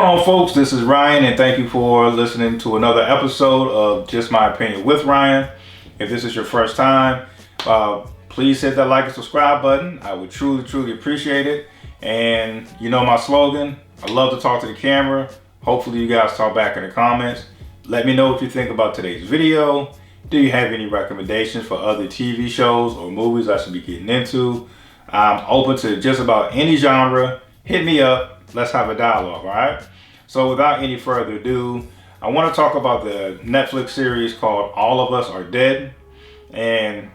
going on, folks? This is Ryan, and thank you for listening to another episode of Just My Opinion with Ryan. If this is your first time, please hit that like and subscribe button. I would truly appreciate it. And you know my slogan, I love to talk to the camera. Hopefully you guys talk back in the comments. Let me know what you think about today's video. Do you have any recommendations for other TV shows or movies I should be getting into? I'm open to just about any genre. Hit me up. Let's have a dialogue, all right? So without any further ado, I want to talk about the Netflix series called All of Us Are Dead. And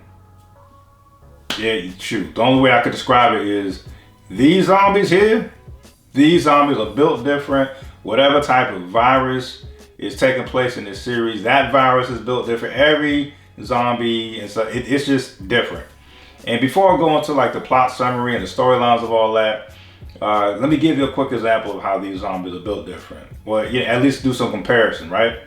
yeah, shoot, the only way I could describe it is these zombies here, these zombies are built different. Whatever type of virus is taking place in this series, that virus is built different. Every zombie, and so it's just different. And before I go into like the plot summary and the storylines of all that, let me give you a quick example of how these zombies are built different. Well, yeah, at least do some comparison, right?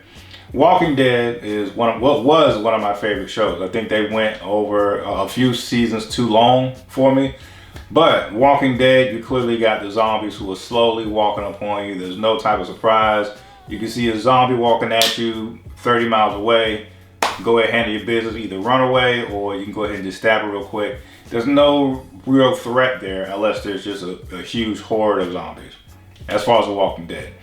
Walking Dead is what was one of my favorite shows. I think they went over a few seasons too long for me. But Walking Dead, you clearly got the zombies who are slowly walking upon you. There's no type of surprise. You can see a zombie walking at you 30 miles away. Go ahead and handle your business, either run away or you can go ahead and just stab it real quick. There's no real threat there unless there's just a huge horde of zombies as far as The Walking Dead.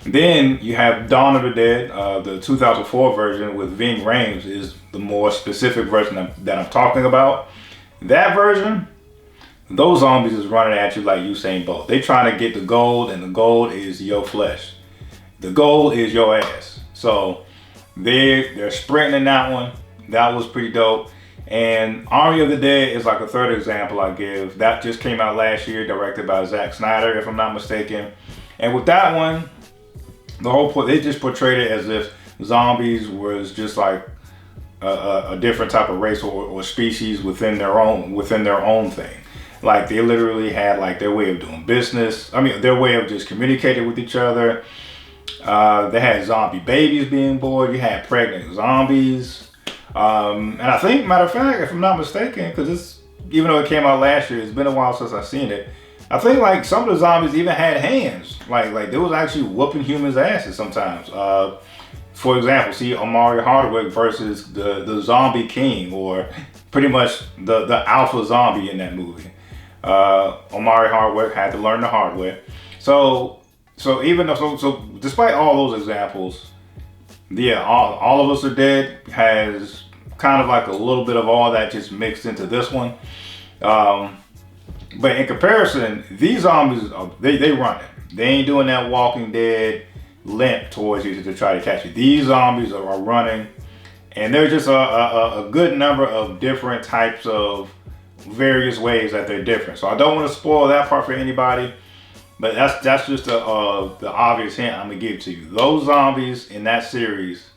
Then you have Dawn of the Dead, the 2004 version with Ving Rhames is the more specific version that I'm talking about. That version, those zombies is running at you like Usain Bolt. They trying to get the gold, and the gold is your flesh. The gold is your ass. So they're sprinting in that one. That was pretty dope. And Army of the Dead is like a third example I give. That just came out last year, directed by Zack Snyder, if I'm not mistaken. And with that one, the whole point, they just portrayed it as if zombies was just like a different type of race or species within their own thing. Like they literally had like their way of doing business. I mean, their way of just communicating with each other. They had zombie babies being born. You had pregnant zombies. And I think, matter of fact, if I'm not mistaken, because even though it came out last year, it's been a while since I've seen it. I think like some of the zombies even had hands. Like they was actually whooping humans' asses sometimes. For example, see Omari Hardwick versus the Zombie King, or pretty much the alpha zombie in that movie. Omari Hardwick had to learn the hard way. So even though, so despite all those examples, yeah, all of Us Are Dead has kind of like a little bit of all that just mixed into this one. But in comparison, these zombies, they run it. They ain't doing that Walking Dead limp towards you to try to catch you. These zombies are running, and there's just a good number of different types of various ways that they're different. So I don't want to spoil that part for anybody. But that's just the obvious hint I'm gonna give to you. Those zombies in that series,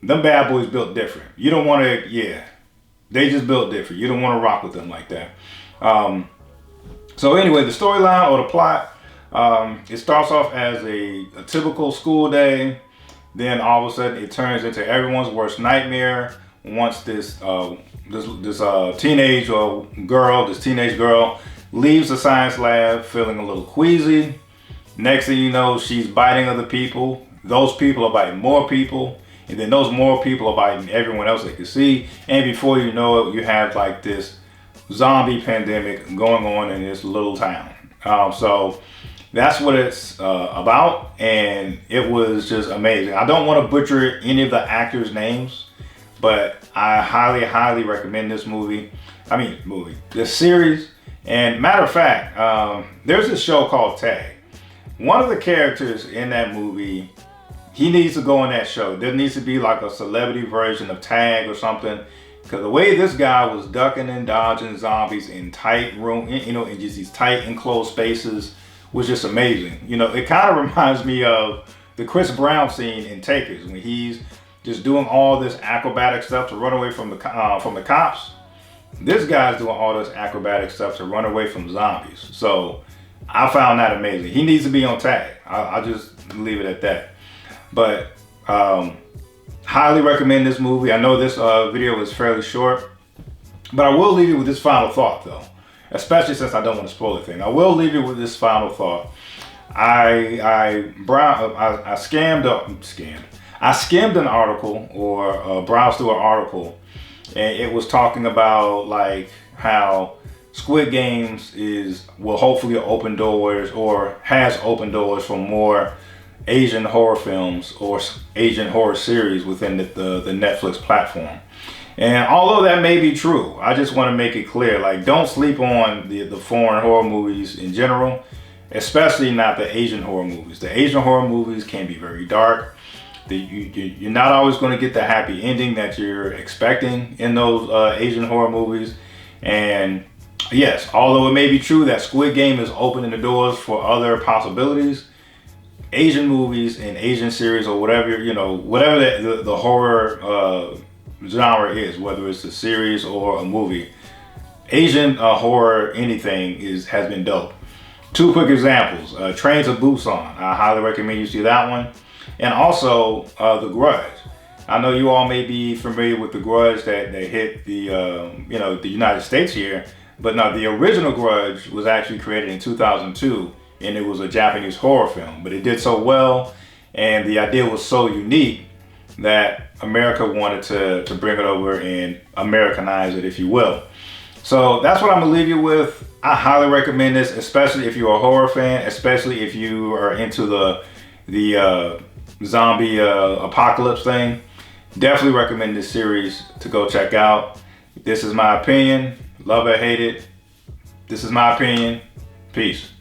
them bad boys built different. You don't want to, yeah, they just built different. You don't want to rock with them like that. So anyway, the storyline or the plot, it starts off as a typical school day. Then all of a sudden it turns into everyone's worst nightmare once this teenage girl leaves the science lab feeling a little queasy. Next thing you know, she's biting other people. Those people are biting more people. And then those more people are biting everyone else they can see. And before you know it, you have like this zombie pandemic going on in this little town. So that's what it's about. And it was just amazing. I don't want to butcher any of the actors' names, but I highly recommend this this series. And matter of fact, there's this show called Tag. One of the characters in that movie, he needs to go on that show. There needs to be like a celebrity version of Tag or something. Because the way this guy was ducking and dodging zombies in tight room, in just these tight enclosed spaces was just amazing. It kind of reminds me of the Chris Brown scene in Takers when he's just doing all this acrobatic stuff to run away from the cops. This guy's doing all this acrobatic stuff to run away from zombies. So I found that amazing. He needs to be on Tag. I'll just leave it at that. But highly recommend this movie. I know this video is fairly short, but I will leave you with this final thought though, especially since I don't want to spoil anything. I will leave you with this final thought. I skimmed an article or browsed through an article, and it was talking about like how Squid Games will hopefully open doors or has opened doors for more Asian horror films or Asian horror series within the Netflix platform. And although that may be true, I just want to make it clear, like, don't sleep on the foreign horror movies in general, especially not the Asian horror movies. The Asian horror movies can be very dark. You're not always going to get the happy ending that you're expecting in those Asian horror movies. And yes, although it may be true that Squid Game is opening the doors for other possibilities, Asian movies and Asian series or whatever, whatever the horror genre is, whether it's a series or a movie, Asian horror anything has been dope. Two quick examples: Trains of Busan. I highly recommend you see that one, and also The Grudge. I know you all may be familiar with The Grudge that hit the United States here, but no, the original Grudge was actually created in 2002, and it was a Japanese horror film. But it did so well, and the idea was so unique that America wanted to bring it over and Americanize it, if you will. So that's what I'm gonna leave you with. I highly recommend this, especially if you're a horror fan, especially if you are into the zombie apocalypse thing. Definitely recommend this series to go check out. This is my opinion. Love or hate it. This is my opinion. Peace.